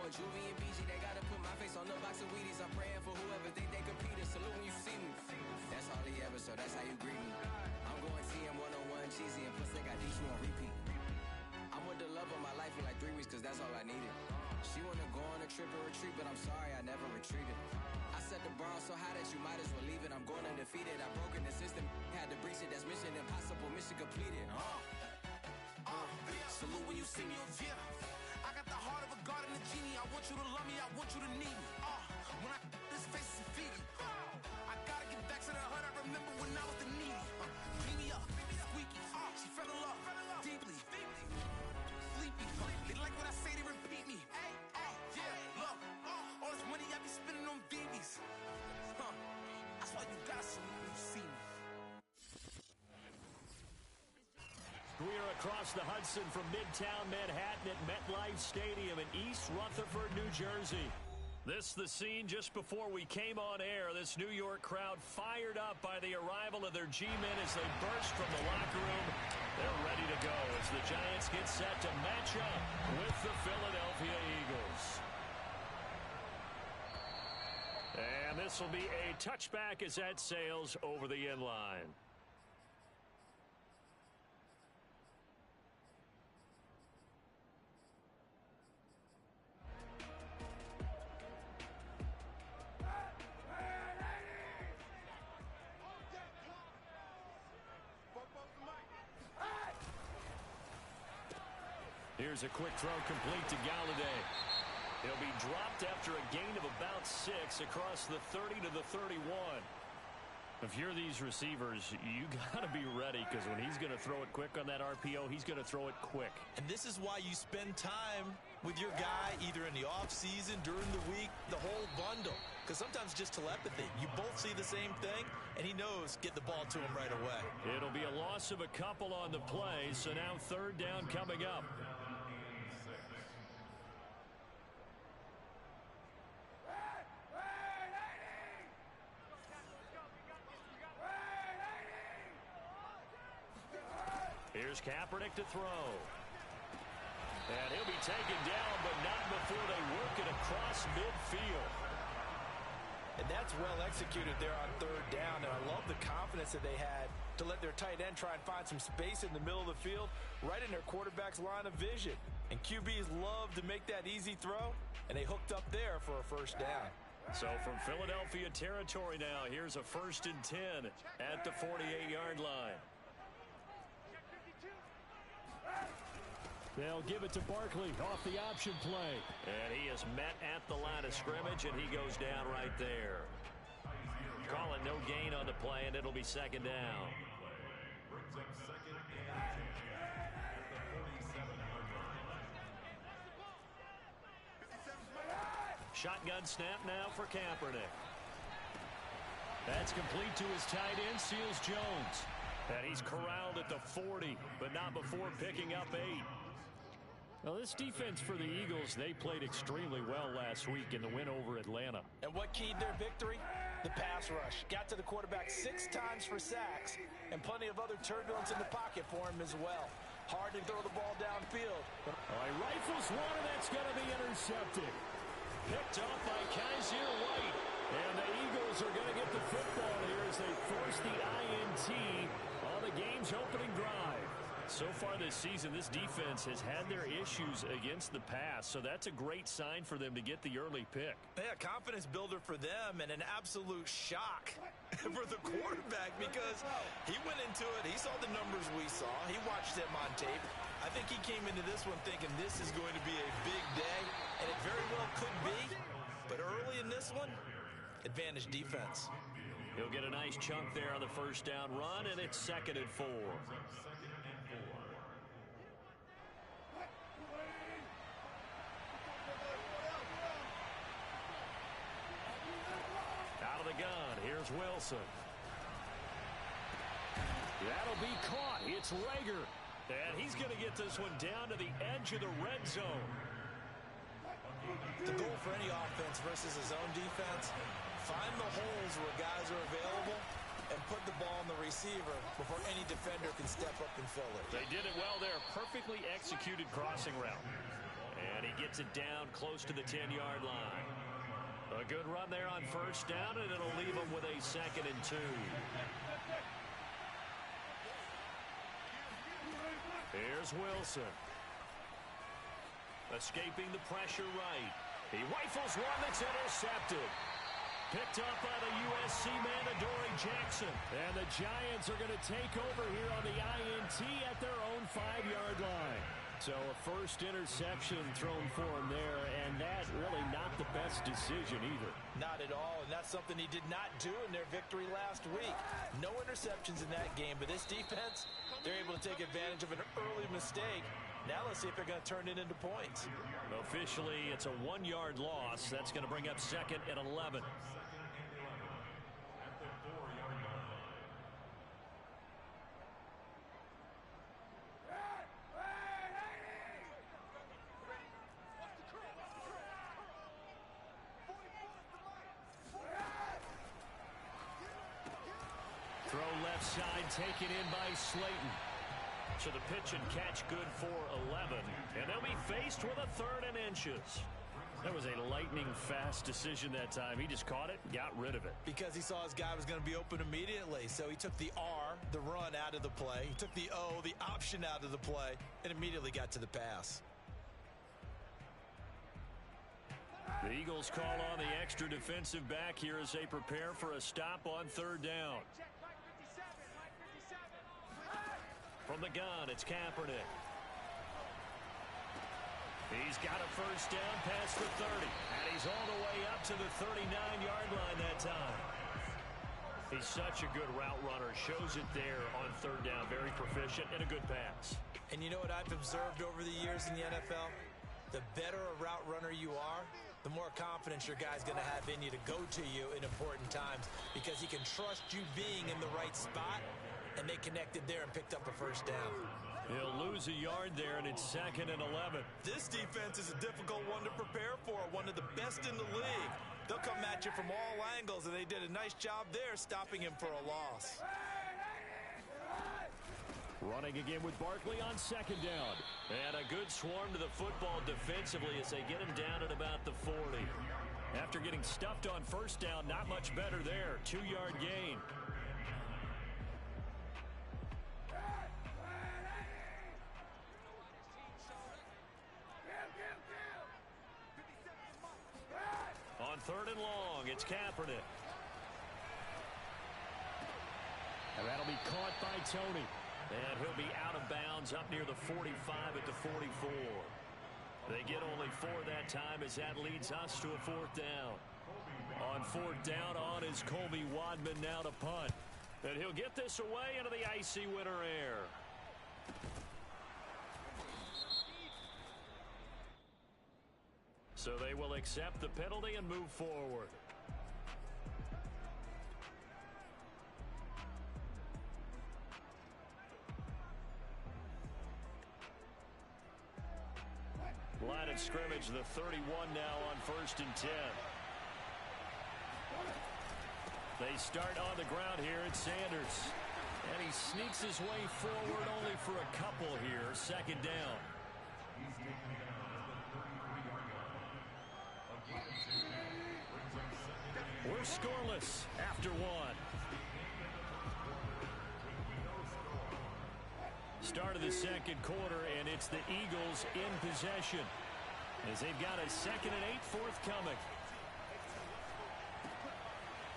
a Juvie and BG, they gotta put my face on the box of Wheaties. I'm praying for whoever think they compete. Salute when you see me. That's all he ever, so that's how you greet me. I'm going TM 101 cheesy, and plus they got D2 on repeat. I'm with the love of my life for like 3 weeks, cause that's all I needed. She wanna go on a trip and retreat, but I'm sorry, I never retreated. I set the bar so high that you might as well leave it. I'm going undefeated, I've broken the system, had to breach it. That's mission impossible, mission completed. Salute when you see me, yeah. I got the heart of a god and a genie. I want you to love me, I want you to need me. When I this face is Fiji. I gotta get back to the hood. I remember when I was the needy. Beat me up, squeaky. She fell in love deeply. Sleepy. They like what I say, they repeat me. Yeah, look. All this money I be spending on BBs. That's why you gotta salute when you see me. We are across the Hudson from Midtown Manhattan at MetLife Stadium in East Rutherford, New Jersey. This the scene just before we came on air. This New York crowd fired up by the arrival of their G-men as they burst from the locker room. They're ready to go as the Giants get set to match up with the Philadelphia Eagles. And this will be a touchback as that sails over the end line. Here's a quick throw complete to Galladay. He'll be dropped after a gain of about 6 across the 30 to the 31. If you're these receivers, you got to be ready because when he's going to throw it quick on that RPO, he's going to throw it quick. And this is why you spend time with your guy either in the offseason, during the week, the whole bundle. Because sometimes just telepathy. You both see the same thing, and he knows get the ball to him right away. It'll be a loss of a couple on the play, so now third down coming up. Here's Kaepernick to throw. And he'll be taken down, but not before they work it across midfield. And that's well executed there on third down. And I love the confidence that they had to let their tight end try and find some space in the middle of the field, right in their quarterback's line of vision. And QBs love to make that easy throw, and they hooked up there for a first down. So from Philadelphia territory now, here's a 1st and 10 at the 48-yard line. They'll give it to Barkley off the option play. And he is met at the line of scrimmage, and he goes down right there. Calling no gain on the play, and it'll be second down. Shotgun snap now for Kaepernick. That's complete to his tight end, Seals Jones. And he's corralled at the 40, but not before picking up 8. Now, this defense for the Eagles, they played extremely well last week in the win over Atlanta. And what keyed their victory? The pass rush. Got to the quarterback 6 times for sacks, and plenty of other turbulence in the pocket for him as well. Hard to throw the ball downfield. All right, rifles one, and that's going to be intercepted. Picked off by Kaiser White. And the Eagles are going to get the football here as they force the INT on the game's opening drive. So far this season, this defense has had their issues against the pass, so that's a great sign for them to get the early pick. Yeah, confidence builder for them and an absolute shock for the quarterback because he went into it. He saw the numbers we saw. He watched them on tape. I think he came into this one thinking this is going to be a big day, and it very well could be. But early in this one, advantage defense. He'll get a nice chunk there on the first down run, and it's 2nd and 4. Out of the gun, here's Wilson. That'll be caught. It's Rager. And he's going to get this one down to the edge of the red zone. The goal for any offense versus his own defense, find the holes where guys are available and put the ball on the receiver before any defender can step up and fill it. They did it well there. Perfectly executed crossing route. And he gets it down close to the 10-yard line. A good run there on first down, and it'll leave them with a 2nd and 2. Here's Wilson. Escaping the pressure right. He rifles one that's intercepted. Picked up by the USC man, Adoree Jackson. And the Giants are going to take over here on the INT at their own 5-yard line. So a first interception thrown for him there, and that really not the best decision either. Not at all, and that's something he did not do in their victory last week. No interceptions in that game, but this defense, they're able to take advantage of an early mistake. Now let's see if they're going to turn it into points. Officially, it's a 1-yard loss. That's going to bring up 2nd and 11. Throw left side, taken in by Slayton. So the pitch and catch good for 11. And they'll be faced with a 3rd and inches. That was a lightning-fast decision that time. He just caught it, got rid of it. Because he saw his guy was going to be open immediately. So he took the R, the run, out of the play. He took the O, the option, out of the play, and immediately got to the pass. The Eagles call on the extra defensive back here as they prepare for a stop on 3rd down. From the gun, it's Kaepernick. He's got a first down past the 30, and he's all the way up to the 39-yard line that time. He's such a good route runner. Shows it there on 3rd down. Very proficient and a good pass. And you know what I've observed over the years in the NFL? The better a route runner you are, the more confidence your guy's going to have in you to go to you in important times, because he can trust you being in the right spot, and they connected there and picked up a first down. He'll lose a yard there, and it's 2nd and 11. This defense is a difficult one to prepare for, one of the best in the league. They'll come at you from all angles, and they did a nice job there stopping him for a loss. Running again with Barkley on 2nd down. And a good swarm to the football defensively as they get him down at about the 40. After getting stuffed on first down, not much better there. 2-yard gain. On 3rd and long, it's Kaepernick. And that'll be caught by Tony. And he'll be out of bounds up near the 45 at the 44. They get only 4 that time as that leads us to a 4th down. On 4th down on is Colby Wadman now to punt. And he'll get this away into the icy winter air. So they will accept the penalty and move forward. Line of scrimmage, the 31 now on 1st and 10. They start on the ground here at Sanders. And he sneaks his way forward only for a couple here. 2nd down. We're scoreless after 1. Start of the 2nd quarter, and it's the Eagles in possession as they've got a 2nd and 8 forthcoming.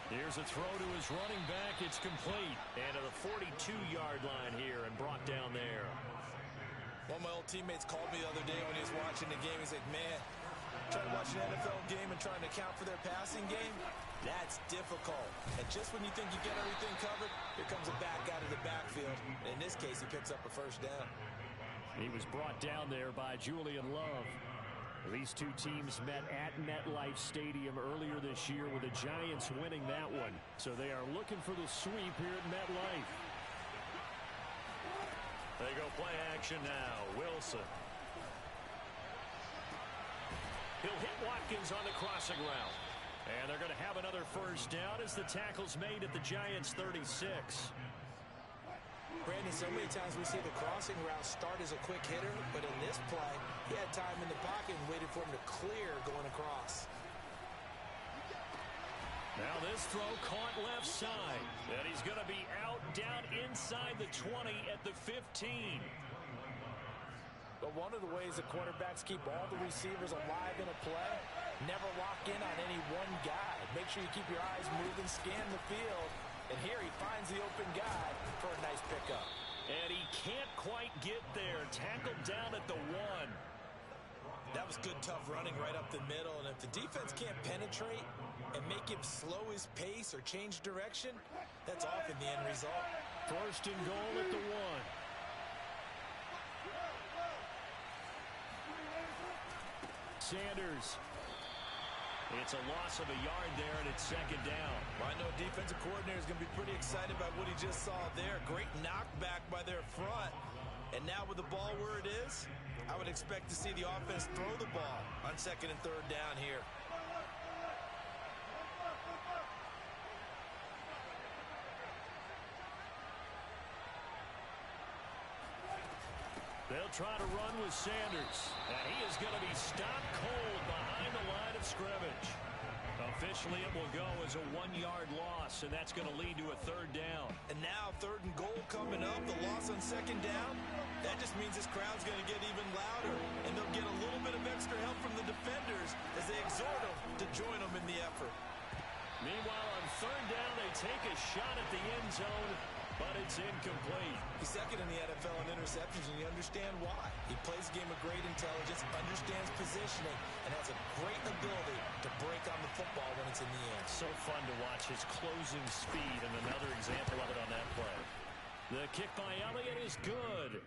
Here's a throw to his running back. It's complete. And to the 42-yard line here and brought down there. One of my old teammates called me the other day when he was watching the game. He's like, man, trying to watch an NFL game and trying to account for their passing game, that's difficult. And just when you think you get everything covered, here comes a back out of the backfield. And in this case, he picks up a first down. He was brought down there by Julian Love. These two teams met at MetLife Stadium earlier this year with the Giants winning that one. So they are looking for the sweep here at MetLife. They go play action now. Wilson. He'll hit Watkins on the crossing route. And they're going to have another first down as the tackle's made at the Giants' 36. Brandon, so many times we see the crossing route start as a quick hitter, but in this play, he had time in the pocket and waited for him to clear going across. Now this throw caught left side, and he's going to be out down inside the 20 at the 15. But one of the ways the quarterbacks keep all the receivers alive in a play, never lock in on any one guy. Make sure you keep your eyes moving, scan the field. And here he finds the open guy for a nice pickup. And he can't quite get there. Tackled down at the 1. That was good, tough running right up the middle. And if the defense can't penetrate and make him slow his pace or change direction, that's often the end result. First and goal at the 1. Sanders. It's a loss of a yard there, and it's second down. Well, I know a defensive coordinator is going to be pretty excited about what he just saw there. Great knockback by their front. And now with the ball where it is, I would expect to see the offense throw the ball on second and third down here. They'll try to run with Sanders, and he is going to be stopped cold behind the line of scrimmage. Officially, it will go as a 1-yard loss, and that's going to lead to a third down. And now third and goal coming up, the loss on second down. That just means this crowd's going to get even louder, and they'll get a little bit of extra help from the defenders as they exhort them to join them in the effort. Meanwhile, on third down, they take a shot at the end zone, but it's incomplete. He's second in the NFL in interceptions, and you understand why. He plays a game of great intelligence, understands positioning, and has a great ability to break on the football when it's in the air. So fun to watch his closing speed, and another example of it on that play. The kick by Elliott is good.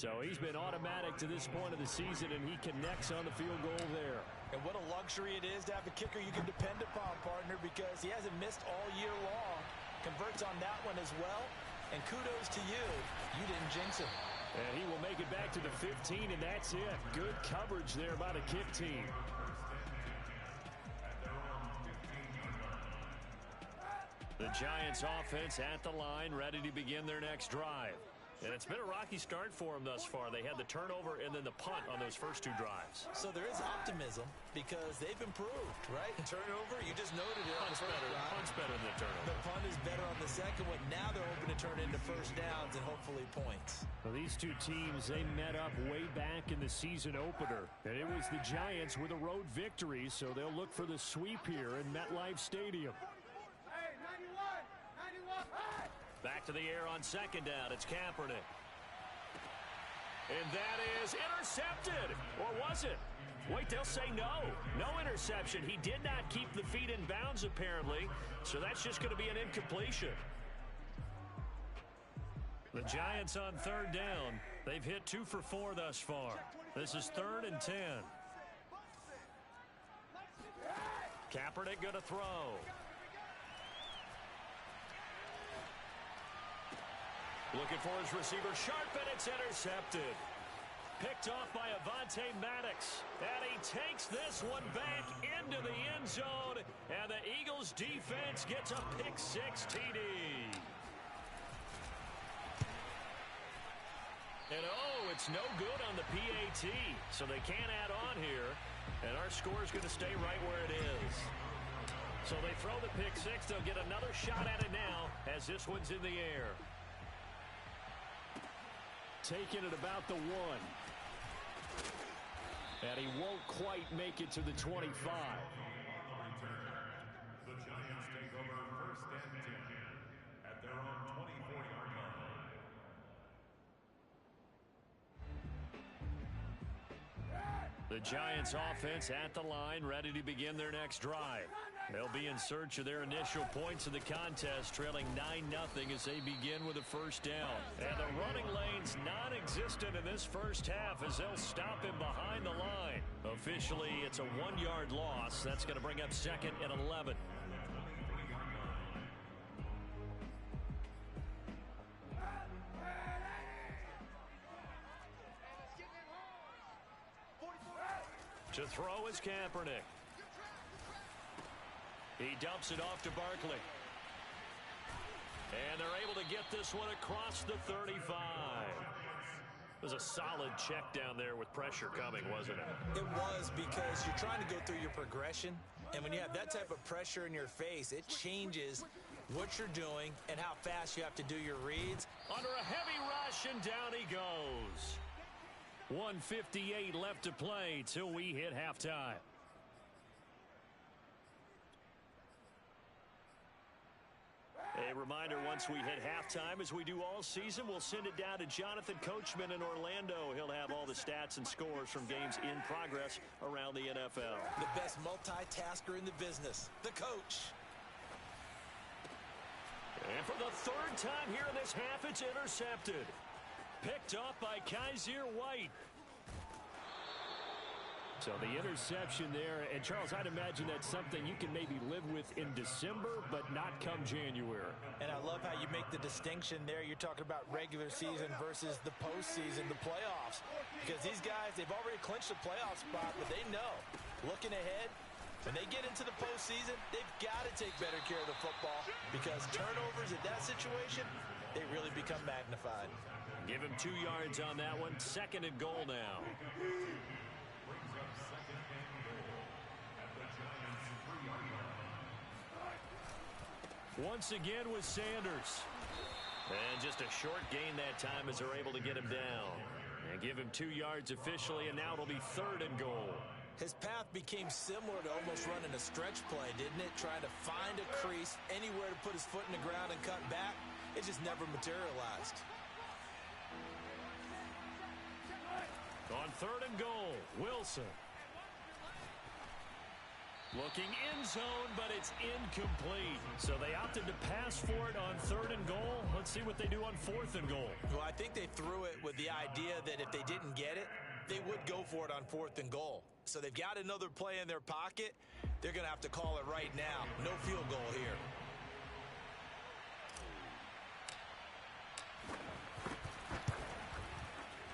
So he's been automatic to this point of the season, and he connects on the field goal there. And what a luxury it is to have a kicker you can depend upon, partner, because he hasn't missed all year long. Converts on that one as well. And kudos to you. You didn't jinx him. And he will make it back to the 15, and that's it. Good coverage there by the kick team. The Giants offense at the line, ready to begin their next drive. And it's been a rocky start for them thus far. They had the turnover and then the punt on those first 2 drives. So there is optimism because they've improved, right? Turnover, you just noted it. Punt's better than the turnover. The punt is better on the second one. Now they're hoping to turn into first downs and hopefully points. Well, these two teams, they met up way back in the season opener. And it was the Giants with a road victory, so they'll look for the sweep here in MetLife Stadium. Back to the air on second down. It's Kaepernick. And that is intercepted. Or was it? Wait, they'll say no. No interception. He did not keep the feet in bounds, apparently. So that's just going to be an incompletion. The Giants on third down. They've hit 2 for 4 thus far. This is 3rd and 10. Kaepernick going to throw. Looking for his receiver, sharp, and it's intercepted. Picked off by Avonte Maddox. And he takes this one back into the end zone. And the Eagles defense gets a pick-6 TD. And oh, it's no good on the PAT. So they can't add on here. And our score is going to stay right where it is. So they throw the pick-6. They'll get another shot at it now as this one's in the air. Taking it about the 1. And he won't quite make it to the 25. The Giants take over first and 10 at their own 24-yard line. The Giants offense at the line, ready to begin their next drive. They'll be in search of their initial points of the contest, trailing 9-0 as they begin with a first down. And the running lane's non-existent in this first half as they'll stop him behind the line. Officially, it's a 1-yard loss. That's going to bring up 2nd and 11. To throw is Kaepernick. He dumps it off to Barkley. And they're able to get this one across the 35. It was a solid check down there with pressure coming, wasn't it? It was, because you're trying to go through your progression, and when you have that type of pressure in your face, it changes what you're doing and how fast you have to do your reads. Under a heavy rush, and down he goes. 1:58 left to play till we hit halftime. A reminder, once we hit halftime, as we do all season, we'll send it down to Jonathan Coachman in Orlando. He'll have all the stats and scores from games in progress around the NFL. The best multitasker in the business, the coach. And for the third time here in this half, it's intercepted. Picked off by Kaiser White. So the interception there, and Charles, I'd imagine that's something you can maybe live with in December, but not come January. And I love how you make the distinction there. You're talking about regular season versus the postseason, the playoffs. Because these guys, they've already clinched the playoff spot, but they know, looking ahead, when they get into the postseason, they've got to take better care of the football, because turnovers in that situation, they really become magnified. Give him 2 yards on that one. 2nd and goal now. Once again with Sanders. And just a short gain that time as they're able to get him down. And give him 2 yards officially, and now it'll be 3rd and goal. His path became similar to almost running a stretch play, didn't it? Trying to find a crease, anywhere to put his foot in the ground and cut back. It just never materialized. On 3rd and goal, Wilson. Looking in zone, but it's incomplete. So they opted to pass for it on 3rd and goal. Let's see what they do on 4th and goal. Well, I think they threw it with the idea that if they didn't get it, they would go for it on 4th and goal. So they've got another play in their pocket. They're going to have to call it right now. No field goal here.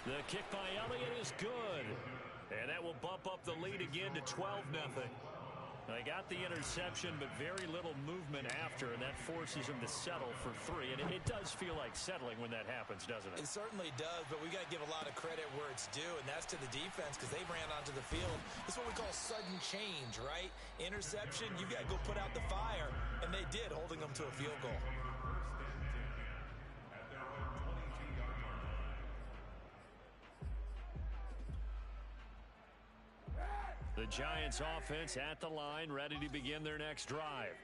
The kick by Elliott is good. And that will bump up the lead again to 12-0. They got the interception, but very little movement after, and that forces him to settle for 3. And it does feel like settling when that happens, doesn't it? It certainly does, but we got to give a lot of credit where it's due, and that's to the defense, because they ran onto the field. It's what we call sudden change, right? Interception, you got to go put out the fire, and they did, holding them to a field goal. The Giants offense at the line, ready to begin their next drive.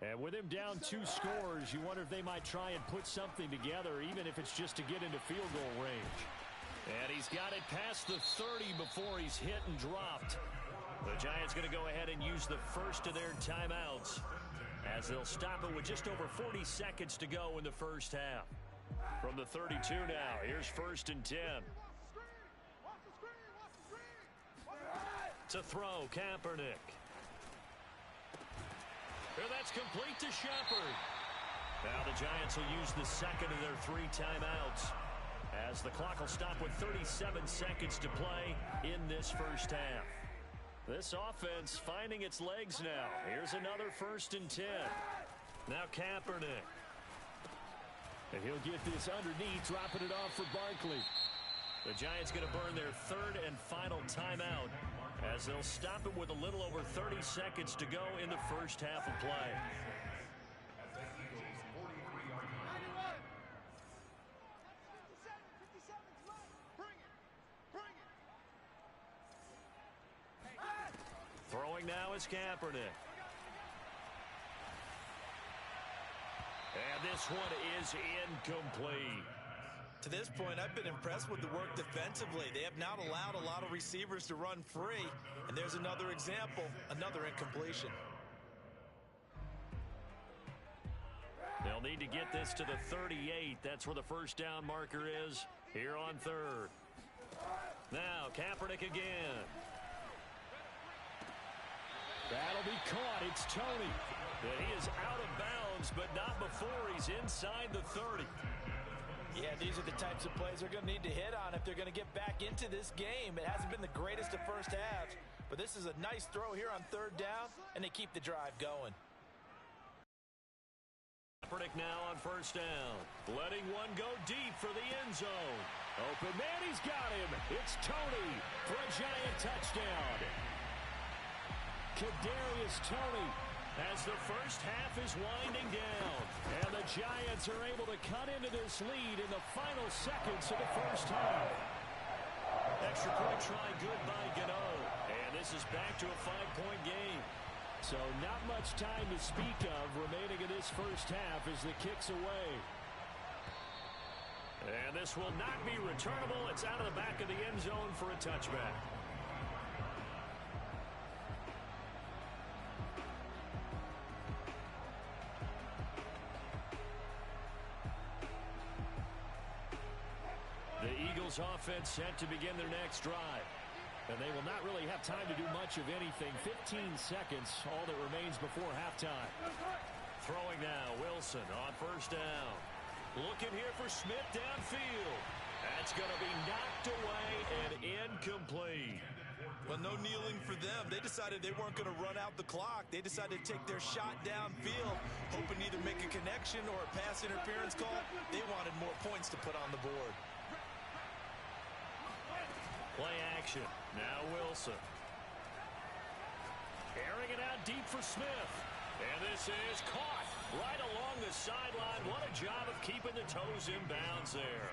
And with him down 2 scores, you wonder if they might try and put something together, even if it's just to get into field goal range. And he's got it past the 30 before he's hit and dropped. The Giants going to go ahead and use the first of their timeouts, as they'll stop it with just over 40 seconds to go in the first half. From the 32 now, here's 1st and 10. To throw, Kaepernick. And that's complete to Shepard. Now the Giants will use the second of their 3 timeouts, as the clock will stop with 37 seconds to play in this first half. This offense finding its legs now. Here's another 1st and 10. Now Kaepernick. And he'll get this underneath, dropping it off for Barkley. The Giants going to burn their 3rd and final timeout, as they'll stop it with a little over 30 seconds to go in the first half of play. Throwing now is Kaepernick. And this one is incomplete. To this point, I've been impressed with the work defensively. They have not allowed a lot of receivers to run free. And there's another example, another incompletion. They'll need to get this to the 38. That's where the first down marker is here on 3rd. Now, Kaepernick again. That'll be caught. It's Tony. And he is out of bounds, but not before he's inside the 30. Yeah, these are the types of plays they're going to need to hit on if they're going to get back into this game. It hasn't been the greatest of first halves, but this is a nice throw here on 3rd down, and they keep the drive going. Kaepernick now on first down. Letting one go deep for the end zone. Open man, he's got him. It's Tony for a Giant touchdown. Kadarius Toney as the first half is winding down. And the Giants are able to cut into this lead in the final seconds of the first half. Extra point try good by Gano. And this is back to a 5-point game. So not much time to speak of remaining in this first half as the kick's away. And this will not be returnable. It's out of the back of the end zone for a touchback. The Eagles offense set to begin their next drive. And they will not really have time to do much of anything. 15 seconds, all that remains before halftime. Throwing now, Wilson on first down. Looking here for Smith downfield. That's going to be knocked away and incomplete. Well, no kneeling for them. They decided they weren't going to run out the clock. They decided to take their shot downfield, hoping to either make a connection or a pass interference call. They wanted more points to put on the board. Play action. Now Wilson. Airing it out deep for Smith. And this is caught right along the sideline. What a job of keeping the toes in bounds there.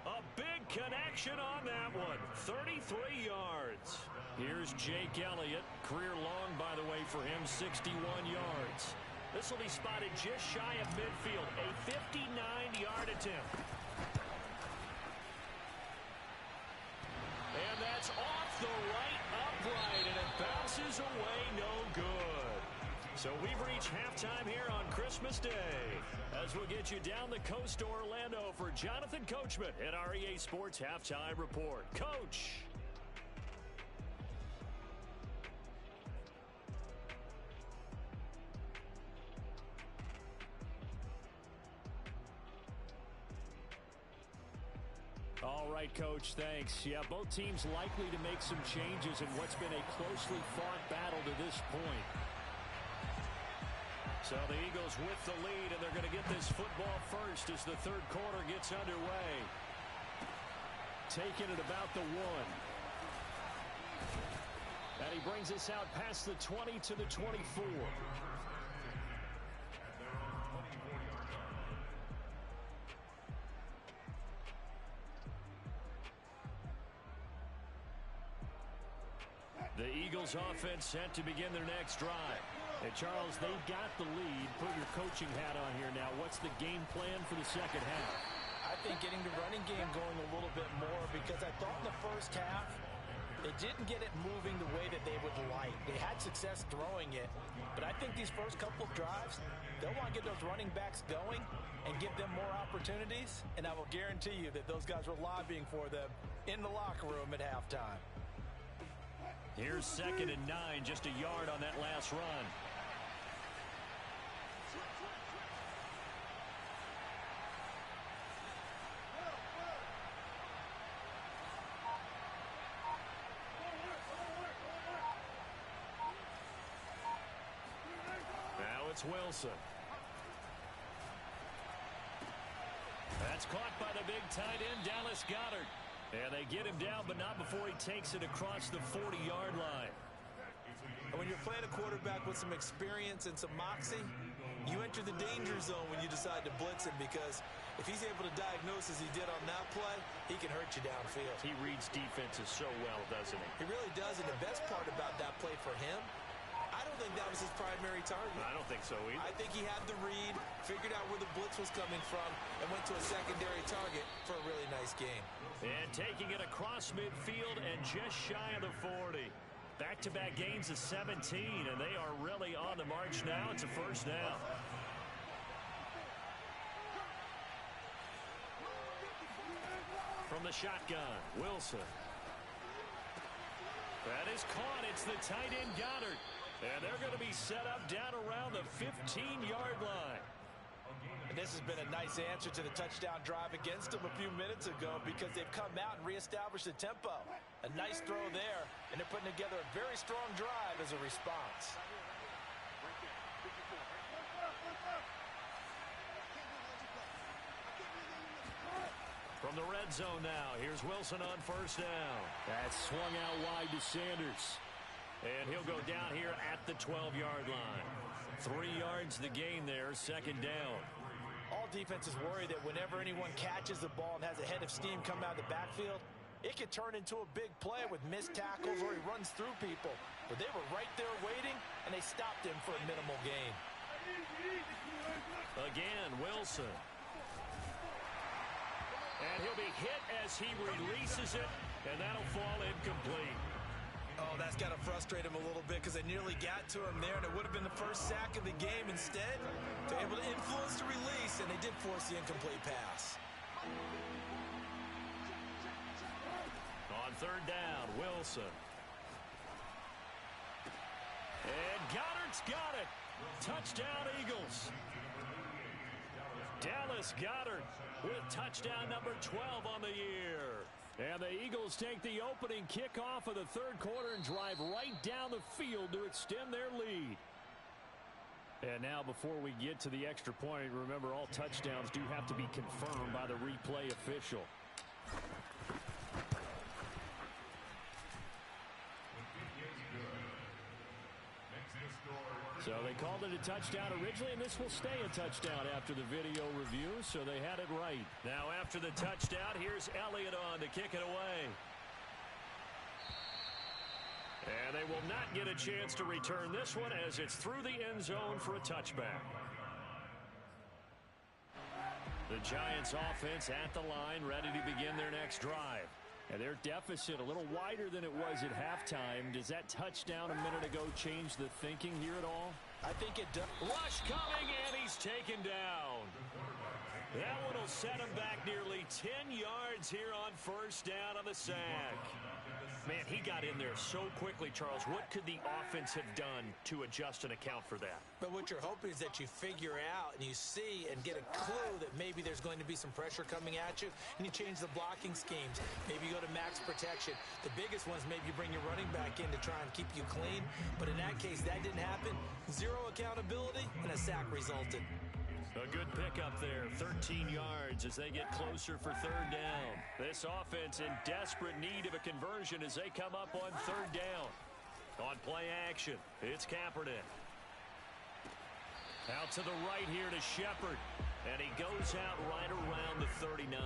A big connection on that one. 33 yards. Here's Jake Elliott. Career long, by the way, for him, 61 yards. This will be spotted just shy of midfield. A 59-yard attempt. And that's off the right upright, and it bounces away no good. So we've reached halftime here on Christmas Day as we'll get you down the coast to Orlando for Jonathan Coachman at our EA Sports Halftime Report. Coach. All right, Coach, thanks. Yeah, both teams likely to make some changes in what's been a closely fought battle to this point. So the Eagles with the lead, and they're going to get this football first as the third quarter gets underway. Taking it about the 1. And he brings us out past the 20 to the 24. The Eagles offense set to begin their next drive. Hey, Charles, they've got the lead. Put your coaching hat on here now. What's the game plan for the second half? I think getting the running game going a little bit more, because I thought in the first half they didn't get it moving the way that they would like. They had success throwing it, but I think these first couple of drives, they'll want to get those running backs going and give them more opportunities, and I will guarantee you that those guys were lobbying for them in the locker room at halftime. Here's 2nd and 9, just a yard on that last run. Now it's Wilson. That's caught by the big tight end, Dallas Goedert. And they get him down, but not before he takes it across the 40-yard line. And when you're playing a quarterback with some experience and some moxie, you enter the danger zone when you decide to blitz him, because if he's able to diagnose as he did on that play, he can hurt you downfield. He reads defenses so well, doesn't he? He really does, and the best part about that play for him, I don't think that was his primary target. I don't think so either. I think he had the read, figured out where the blitz was coming from, and went to a secondary target for a really nice game. And taking it across midfield and just shy of the 40. Back-to-back gains of 17, and they are really on the march now. It's a first down. From the shotgun, Wilson. That is caught. It's the tight end, Goddard. And they're going to be set up down around the 15-yard line. And this has been a nice answer to the touchdown drive against them a few minutes ago, because they've come out and reestablished the tempo. A nice throw there, and they're putting together a very strong drive as a response. From the red zone now, here's Wilson on first down. That's swung out wide to Sanders. And he'll go down here at the 12-yard line. 3 yards the gain there, second down. All defenses worry that whenever anyone catches the ball and has a head of steam come out of the backfield, it could turn into a big play with missed tackles or he runs through people. But they were right there waiting, and they stopped him for a minimal gain. Again, Wilson. And he'll be hit as he releases it, and that'll fall incomplete. Oh, that's got to frustrate him a little bit because they nearly got to him there, and it would have been the first sack of the game. Instead, they're able to influence the release, and they did force the incomplete pass. On third down, Wilson. And Goddard's got it. Touchdown, Eagles. Dallas Goedert with touchdown number 12 on the year. And the Eagles take the opening kickoff of the third quarter and drive right down the field to extend their lead. And now before we get to the extra point, remember all touchdowns do have to be confirmed by the replay official. So they called it a touchdown originally, and this will stay a touchdown after the video review, so they had it right. Now after the touchdown, here's Elliott on to kick it away. And they will not get a chance to return this one as it's through the end zone for a touchback. The Giants offense at the line, ready to begin their next drive. And their deficit a little wider than it was at halftime. Does that touchdown a minute ago change the thinking here at all? I think it does. Rush coming, and he's taken down. That one will set him back nearly 10 yards here on first down on the sack. Man, he got in there so quickly, Charles. What could the offense have done to adjust and account for that? But what you're hoping is that you figure out and you see and get a clue that maybe there's going to be some pressure coming at you, and you change the blocking schemes. Maybe you go to max protection. The biggest ones, maybe you bring your running back in to try and keep you clean. But in that case, that didn't happen. Zero accountability, and a sack resulted. A good pickup there, 13 yards as they get closer for third down. This offense in desperate need of a conversion as they come up on third down. On play action, it's Kaepernick. Out to the right here to Shepard. And he goes out right around the 39.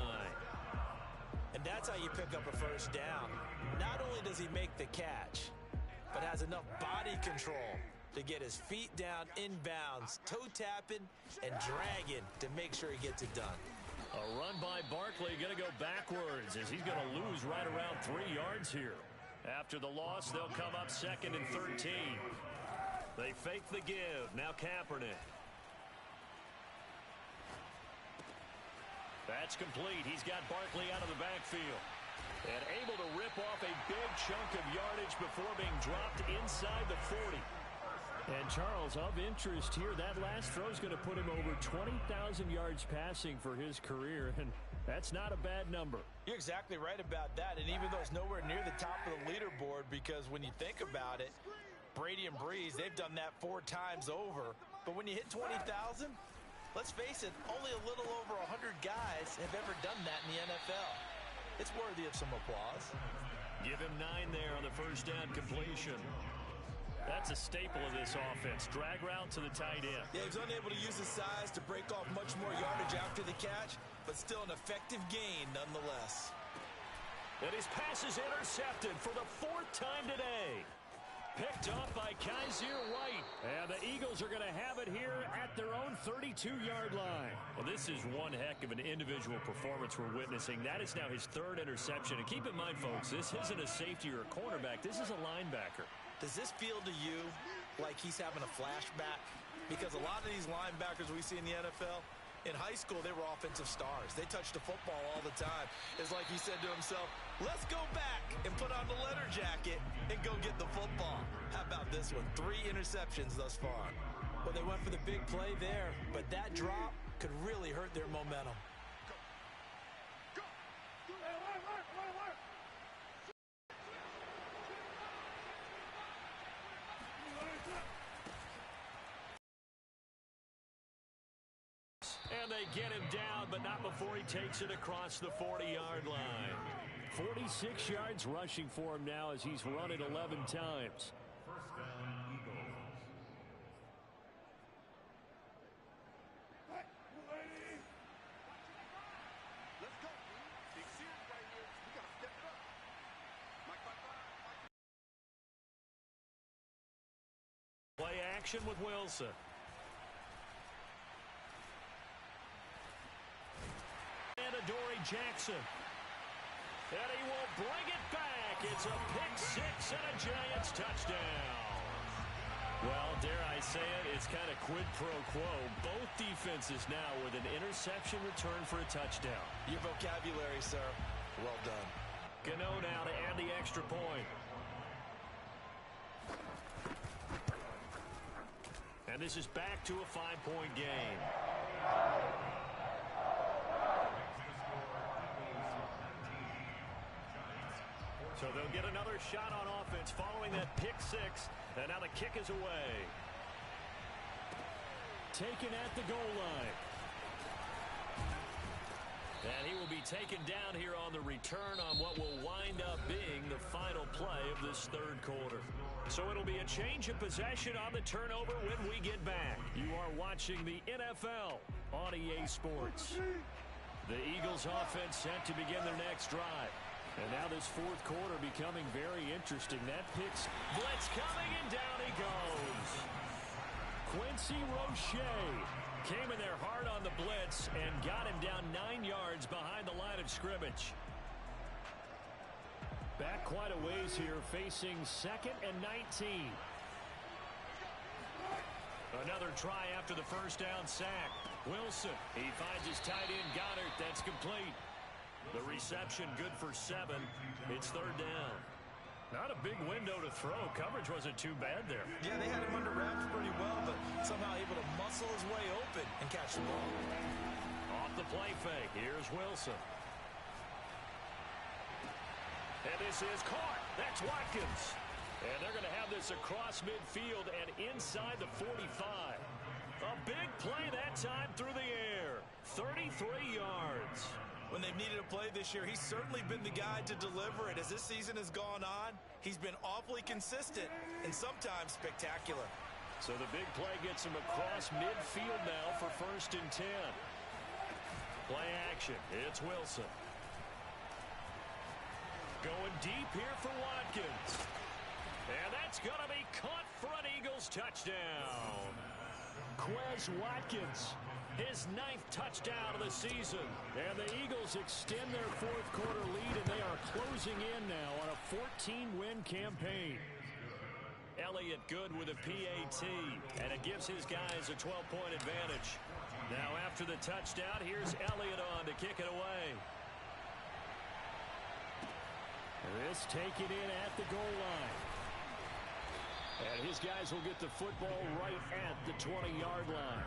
And that's how you pick up a first down. Not only does he make the catch, but has enough body control to get his feet down inbounds, toe tapping and dragging to make sure he gets it done. A run by Barkley going to go backwards as he's going to lose right around 3 yards here. After the loss, they'll come up second and 13. They fake the give. Now Kaepernick. That's complete. He's got Barkley out of the backfield. And able to rip off a big chunk of yardage before being dropped inside the 40. And Charles, of interest here, that last throw is going to put him over 20,000 yards passing for his career, and that's not a bad number. You're exactly right about that, and even though it's nowhere near the top of the leaderboard, because when you think about it, Brady and Breeze, they've done that 4 times over. But when you hit 20,000, let's face it, only a little over 100 guys have ever done that in the NFL. It's worthy of some applause. Give him 9 there on the first down completion. That's a staple of this offense. Drag route to the tight end. Yeah, he's unable to use his size to break off much more yardage after the catch, but still an effective gain nonetheless. And his pass is intercepted for the 4th time today. Picked off by Kaiser White. And the Eagles are going to have it here at their own 32-yard line. Well, this is one heck of an individual performance we're witnessing. That is now his 3rd interception. And keep in mind, folks, this isn't a safety or a cornerback. This is a linebacker. Does this feel to you like he's having a flashback? Because a lot of these linebackers we see in the NFL, in high school, they were offensive stars. They touched the football all the time. It's like he said to himself, let's go back and put on the leather jacket and go get the football. How about this one? 3 interceptions thus far. Well, they went for the big play there, but that drop could really hurt their momentum. And they get him down, but not before he takes it across the 40-yard line. 46 yards rushing for him now as he's run it 11 times. First down, Eagles. Let's go. Big series right here. We got to step it up. Mike. Play action with Wilson. And Adoree Jackson. And he will bring it back. It's a pick six and a Giants touchdown. Well, dare I say it, it's kind of quid pro quo. Both defenses now with an interception return for a touchdown. Your vocabulary, sir. Well done. Gano now to add the extra point. And this is back to a 5-point game. So they'll get another shot on offense following that pick six. And now the kick is away. Taken at the goal line. And he will be taken down here on the return on what will wind up being the final play of this third quarter. So it'll be a change of possession on the turnover when we get back. You are watching the NFL on EA Sports. The Eagles offense set to begin their next drive. And now this fourth quarter becoming very interesting. That picks blitz coming, and down he goes. Quincy Roche came in there hard on the blitz and got him down 9 yards behind the line of scrimmage. Back quite a ways here, facing 2nd and 19. Another try after the first down sack. Wilson, he finds his tight end Goddard. That's complete. The reception good for 7. It's third down. Not a big window to throw. Coverage wasn't too bad there. Yeah, they had him under wraps pretty well, but somehow able to muscle his way open and catch the ball. Off the play fake. Here's Wilson. And this is caught. That's Watkins. And they're going to have this across midfield and inside the 45. A big play that time through the air. 33 yards. When they've needed a play this year, he's certainly been the guy to deliver it. As this season has gone on, he's been awfully consistent and sometimes spectacular. So the big play gets him across midfield now for 1st and 10. Play action. It's Wilson. Going deep here for Watkins. And that's going to be caught for an Eagles touchdown. Quez Watkins, his 9th touchdown of the season. And the Eagles extend their fourth quarter lead, and they are closing in now on a 14-win campaign. Elliott good with a PAT, and it gives his guys a 12-point advantage. Now after the touchdown, here's Elliott on to kick it away. This taken in at the goal line. And his guys will get the football right at the 20-yard line.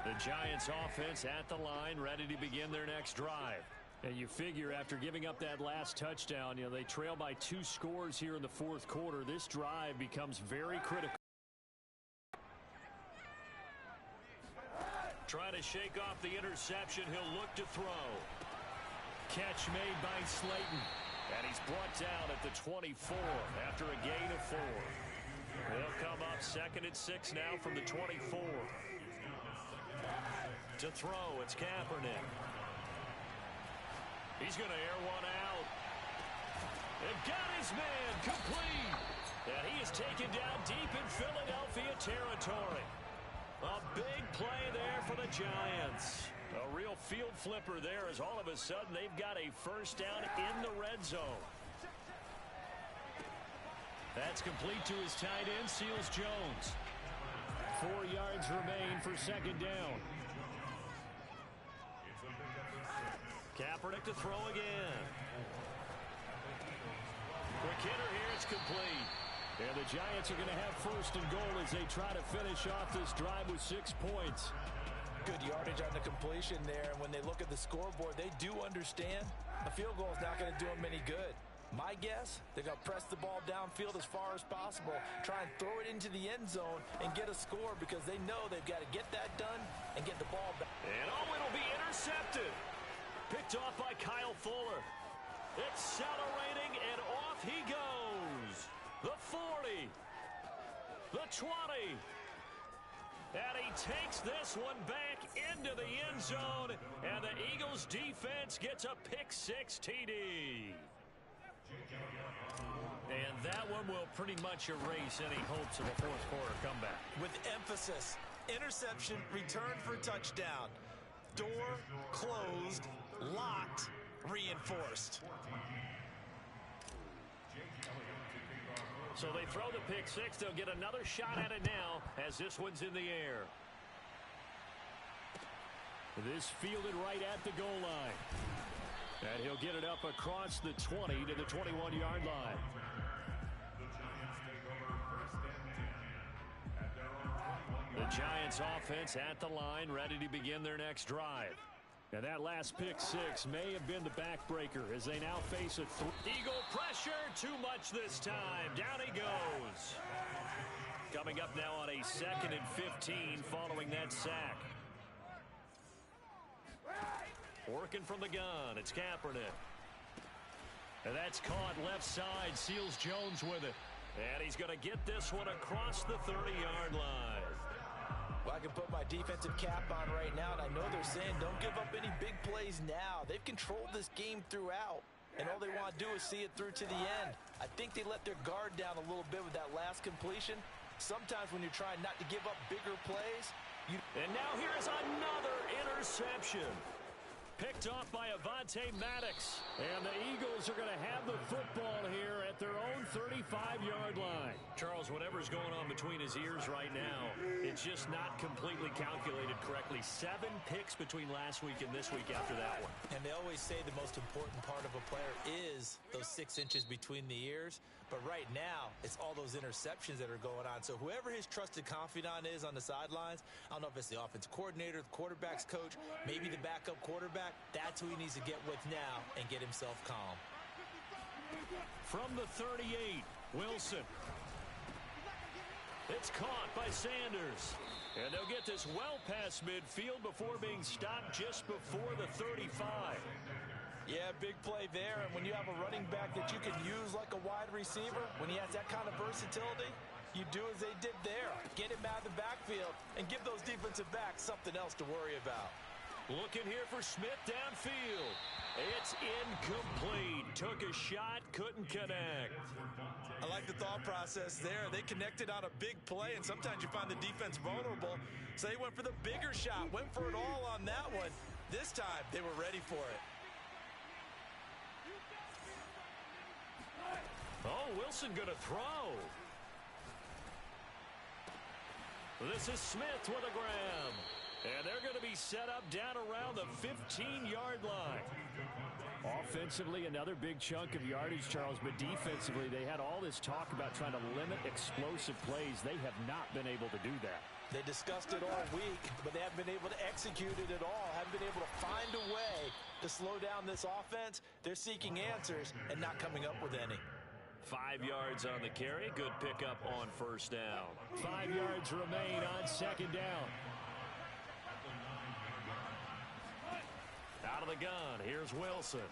The Giants offense at the line, ready to begin their next drive. And you figure after giving up that last touchdown, they trail by 2 scores here in the fourth quarter. This drive becomes very critical. Trying to shake off the interception, he'll look to throw. Catch made by Slayton. And he's brought down at the 24 after a gain of 4. They'll come up 2nd and 6 now from the 24. To throw, it's Kaepernick. He's going to air one out. And got his man complete. And he is taken down deep in Philadelphia territory. A big play there for the Giants. A real field flipper there as all of a sudden they've got a first down in the red zone. That's complete to his tight end, Seals Jones. 4 yards remain for 2nd down. Kaepernick to throw again. Quick hitter here, it's complete. And the Giants are going to have 1st and goal as they try to finish off this drive with 6 points. Good yardage on the completion there. And when they look at the scoreboard, they do understand a field goal is not going to do them any good. My guess, they're going to press the ball downfield as far as possible, try and throw it into the end zone and get a score because they know they've got to get that done and get the ball back. And it'll be intercepted. Picked off by Kyle Fuller. Accelerating, and off he goes. The 40. The 20. And he takes this one back into the end zone, and the Eagles defense gets a pick-6 TD. And that one will pretty much erase any hopes of a fourth-quarter comeback. With emphasis, interception, return for a touchdown. Door closed, locked, reinforced. So they throw the pick-6. They'll get another shot at it now as this one's in the air. This fielded right at the goal line. And he'll get it up across the 20 to the 21-yard line. The Giants offense at the line, ready to begin their next drive. And that last pick-6 may have been the backbreaker as they now face a Eagle pressure. Too much this time. Down he goes. Coming up now on a 2nd and 15 following that sack. Working from the gun. It's Kaepernick. And that's caught left side. Seals Jones with it. And he's going to get this one across the 30-yard line. Well, I can put my defensive cap on right now, and I know they're saying don't give up any big plays now. They've controlled this game throughout, and all they want to do is see it through to the end. I think they let their guard down a little bit with that last completion. Sometimes when you're trying not to give up bigger plays, And now here's another interception. Picked off by Avonte Maddox. And the Eagles are going to have the football here at their own 35-yard line. Charles, whatever's going on between his ears right now, it's just not completely calculated correctly. 7 picks between last week and this week after that one. And they always say the most important part of a player is those 6 inches between the ears. But right now, it's all those interceptions that are going on. So whoever his trusted confidant is on the sidelines, I don't know if it's the offensive coordinator, the quarterback's coach, maybe the backup quarterback, that's who he needs to get with now and get himself calm. From the 38, Wilson. It's caught by Sanders. And they'll get this well past midfield before being stopped just before the 35. Yeah, big play there, and when you have a running back that you can use like a wide receiver, when he has that kind of versatility, you do as they did there. Get him out of the backfield and give those defensive backs something else to worry about. Looking here for Smith downfield. It's incomplete. Took a shot, couldn't connect. I like the thought process there. They connected on a big play, and sometimes you find the defense vulnerable. So they went for the bigger shot, went for it all on that one. This time, they were ready for it. Oh, Wilson going to throw. This is Smith with a grab. And they're going to be set up down around the 15-yard line. Offensively, another big chunk of yardage, Charles, but defensively, they had all this talk about trying to limit explosive plays. They have not been able to do that. They discussed it all week, but they haven't been able to execute it at all. Haven't been able to find a way to slow down this offense. They're seeking answers and not coming up with any. 5 yards on the carry. Good pickup on first down. 5 yards remain on second down. Out of the gun, here's Wilson.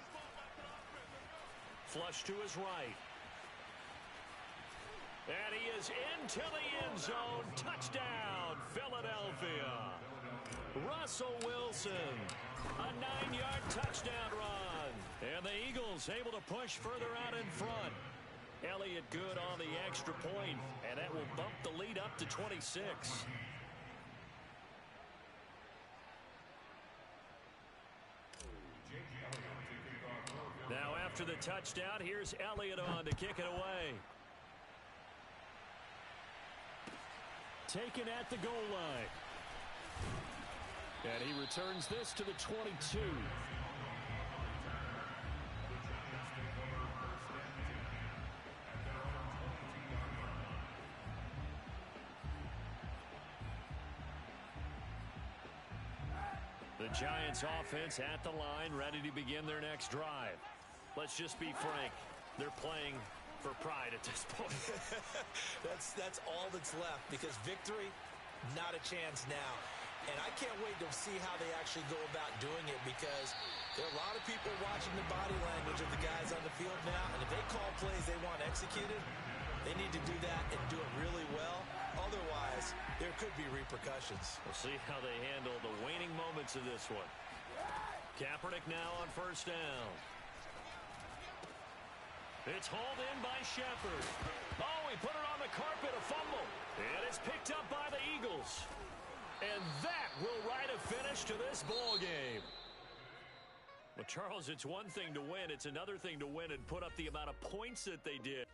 Flush to his right. And he is into the end zone. Touchdown, Philadelphia. Russell Wilson, a 9-yard touchdown run. And the Eagles able to push further out in front. Elliott good on the extra point, and that will bump the lead up to 26. Now after the touchdown, here's Elliott on to kick it away. Taken at the goal line. And he returns this to the 22. The Giants offense at the line, ready to begin their next drive. Let's just be frank. They're playing for pride at this point. That's all that's left, because victory, not a chance now. And I can't wait to see how they actually go about doing it, because there are a lot of people watching the body language of the guys on the field now, and if they call plays they want executed, they need to do that and do it really well. Otherwise, there could be repercussions. We'll see how they handle the waning moments of this one. Kaepernick now on first down. It's hauled in by Shepard. Oh, he put it on the carpet, a fumble. And it's picked up by the Eagles. And that will write a finish to this ball game. Well, Charles, it's one thing to win. It's another thing to win and put up the amount of points that they did.